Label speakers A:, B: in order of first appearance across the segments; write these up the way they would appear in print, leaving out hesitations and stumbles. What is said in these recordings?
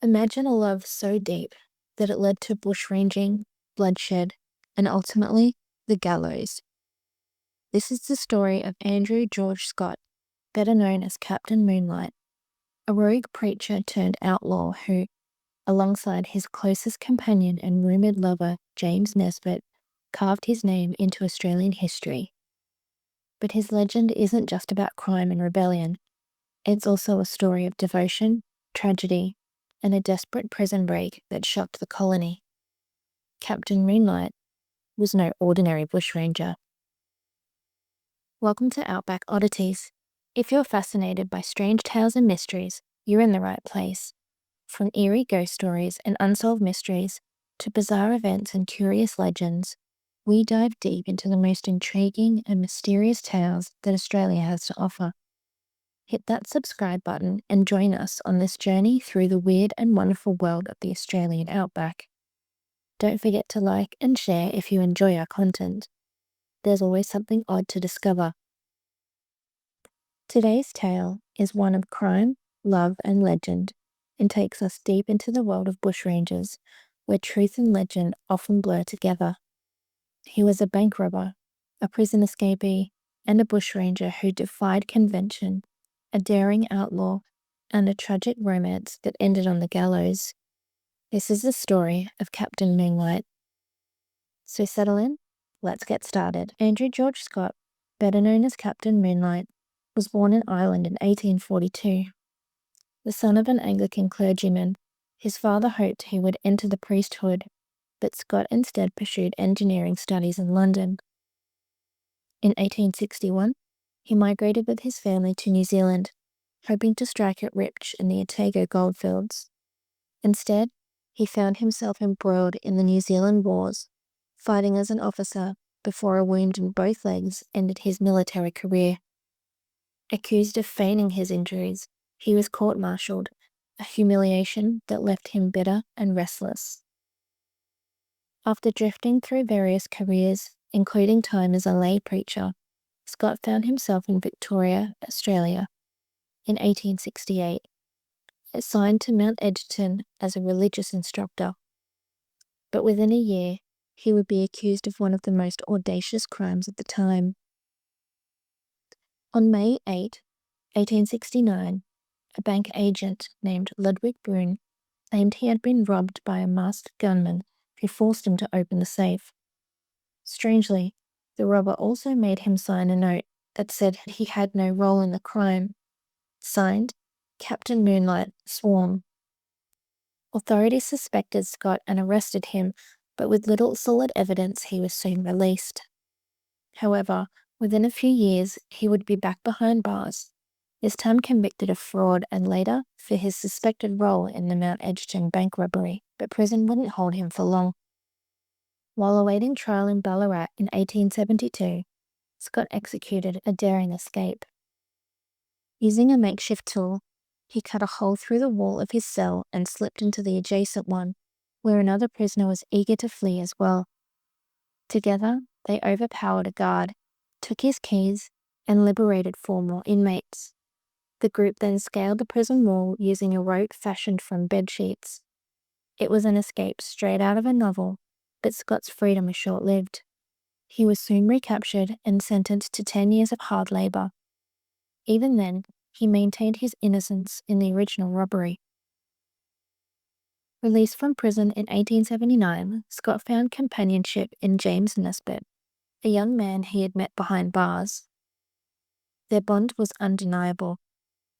A: Imagine a love so deep that it led to bushranging, bloodshed, and ultimately the gallows. This is the story of Andrew George Scott, better known as Captain Moonlite, a rogue preacher turned outlaw who, alongside his closest companion and rumoured lover James Nesbitt, carved his name into Australian history. But his legend isn't just about crime and rebellion. It's also a story of devotion, tragedy, and a desperate prison break that shocked the colony. Captain Moonlite was no ordinary bushranger. Welcome to Outback Oddities. If you're fascinated by strange tales and mysteries, you're in the right place. From eerie ghost stories and unsolved mysteries to bizarre events and curious legends, we dive deep into the most intriguing and mysterious tales that Australia has to offer. Hit that subscribe button and join us on this journey through the weird and wonderful world of the Australian outback. Don't forget to like and share if you enjoy our content. There's always something odd to discover. Today's tale is one of crime, love, and legend, and takes us deep into the world of bushrangers, where truth and legend often blur together. He was a bank robber, a prison escapee, and a bushranger who defied convention, a daring outlaw, and a tragic romance that ended on the gallows. This is the story of Captain Moonlite. So settle in, let's get started. Andrew George Scott, better known as Captain Moonlite, was born in Ireland in 1842. The son of an Anglican clergyman, his father hoped he would enter the priesthood, but Scott instead pursued engineering studies in London. In 1861, he migrated with his family to New Zealand, hoping to strike it rich in the Otago goldfields. Instead, he found himself embroiled in the New Zealand wars, fighting as an officer before a wound in both legs ended his military career. Accused of feigning his injuries, he was court-martialed, a humiliation that left him bitter and restless. After drifting through various careers, including time as a lay preacher, Scott found himself in Victoria, Australia, in 1868, assigned to Mount Edgerton as a religious instructor. But within a year, he would be accused of one of the most audacious crimes at the time. On May 8, 1869, a bank agent named Ludwig Brune claimed he had been robbed by a masked gunman who forced him to open the safe. Strangely, the robber also made him sign a note that said he had no role in the crime. Signed, Captain Moonlite, Swarm. Authorities suspected Scott and arrested him, but with little solid evidence he was soon released. However, within a few years he would be back behind bars, this time convicted of fraud and later for his suspected role in the Mount Edgerton bank robbery, but prison wouldn't hold him for long. While awaiting trial in Ballarat in 1872, Scott executed a daring escape. Using a makeshift tool, he cut a hole through the wall of his cell and slipped into the adjacent one, where another prisoner was eager to flee as well. Together, they overpowered a guard, took his keys, and liberated 4 more inmates. The group then scaled the prison wall using a rope fashioned from bedsheets. It was an escape straight out of a novel, but Scott's freedom was short-lived. He was soon recaptured and sentenced to 10 years of hard labour. Even then, he maintained his innocence in the original robbery. Released from prison in 1879, Scott found companionship in James Nesbitt, a young man he had met behind bars. Their bond was undeniable,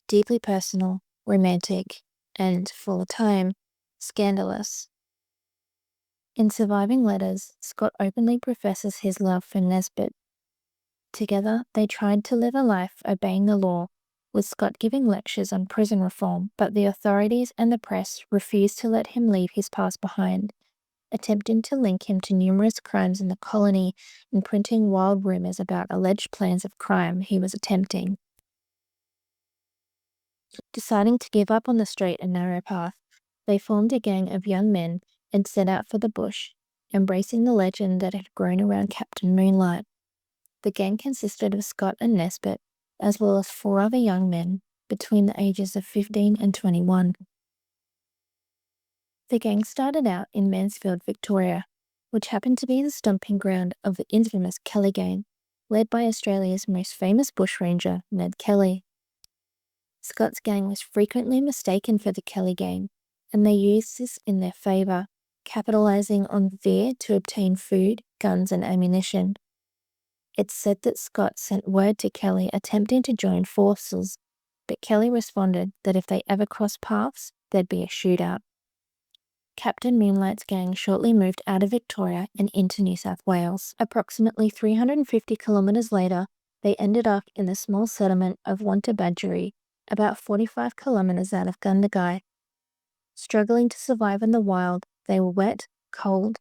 A: deeply personal, romantic, and, for a time, scandalous. In surviving letters, Scott openly professes his love for Nesbitt. Together, they tried to live a life obeying the law, with Scott giving lectures on prison reform, but the authorities and the press refused to let him leave his past behind, attempting to link him to numerous crimes in the colony and printing wild rumors about alleged plans of crime he was attempting. Deciding to give up on the straight and narrow path, they formed a gang of young men and set out for the bush, embracing the legend that had grown around Captain Moonlite. The gang consisted of Scott and Nesbitt, as well as 4 other young men between the ages of 15 and 21. The gang started out in Mansfield, Victoria, which happened to be the stomping ground of the infamous Kelly gang, led by Australia's most famous bushranger, Ned Kelly. Scott's gang was frequently mistaken for the Kelly gang, and they used this in their favour, capitalising on fear to obtain food, guns and ammunition. It's said that Scott sent word to Kelly attempting to join forces, but Kelly responded that if they ever crossed paths, there'd be a shootout. Captain Moonlite's gang shortly moved out of Victoria and into New South Wales. Approximately 350 kilometres later, they ended up in the small settlement of Wantabadgery, about 45 kilometres out of Gundagai. Struggling to survive in the wild, they were wet, cold,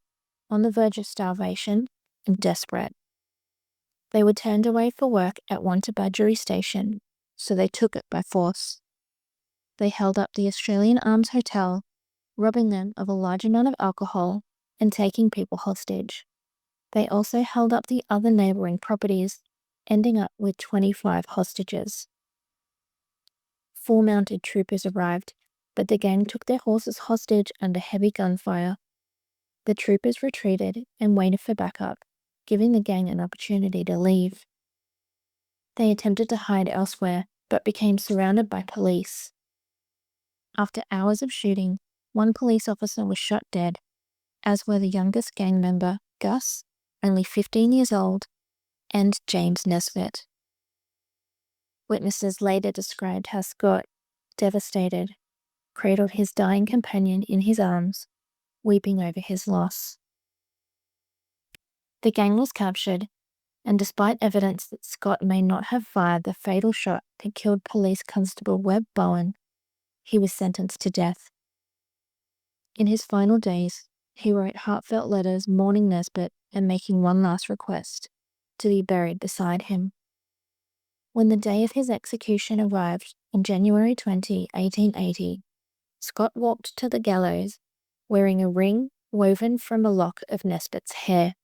A: on the verge of starvation, and desperate. They were turned away for work at Wantabadgery Station, so they took it by force. They held up the Australian Arms Hotel, robbing them of a large amount of alcohol and taking people hostage. They also held up the other neighbouring properties, ending up with 25 hostages. 4 mounted troopers arrived, but the gang took their horses hostage under heavy gunfire. The troopers retreated and waited for backup, giving the gang an opportunity to leave. They attempted to hide elsewhere, but became surrounded by police. After hours of shooting, one police officer was shot dead, as were the youngest gang member, Gus, only 15 years old, and James Nesbitt. Witnesses later described how Scott, devastated, cradled his dying companion in his arms, weeping over his loss. The gang was captured, and despite evidence that Scott may not have fired the fatal shot that killed Police Constable Webb Bowen, he was sentenced to death. In his final days, he wrote heartfelt letters mourning Nesbitt and making one last request: to be buried beside him. When the day of his execution arrived on January 20, 1880, Scott walked to the gallows wearing a ring woven from a lock of Nesbitt's hair.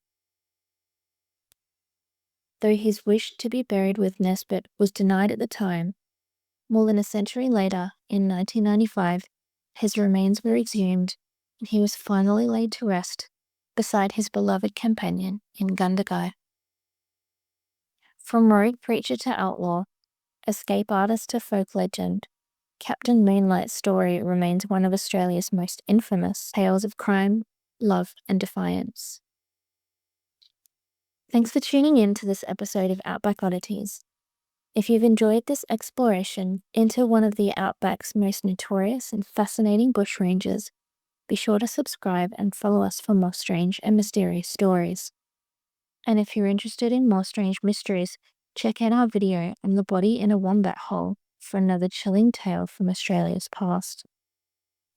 A: Though his wish to be buried with Nesbitt was denied at the time, more than a century later, in 1995, his remains were exhumed and he was finally laid to rest beside his beloved companion in Gundagai. From rogue preacher to outlaw, escape artist to folk legend, Captain Moonlite's story remains one of Australia's most infamous tales of crime, love and defiance. Thanks for tuning in to this episode of Outback Oddities. If you've enjoyed this exploration into one of the Outback's most notorious and fascinating bushrangers, be sure to subscribe and follow us for more strange and mysterious stories. And if you're interested in more strange mysteries, check out our video on the body in a wombat hole for another chilling tale from Australia's past.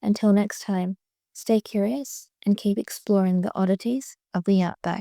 A: Until next time, stay curious and keep exploring the oddities of the Outback.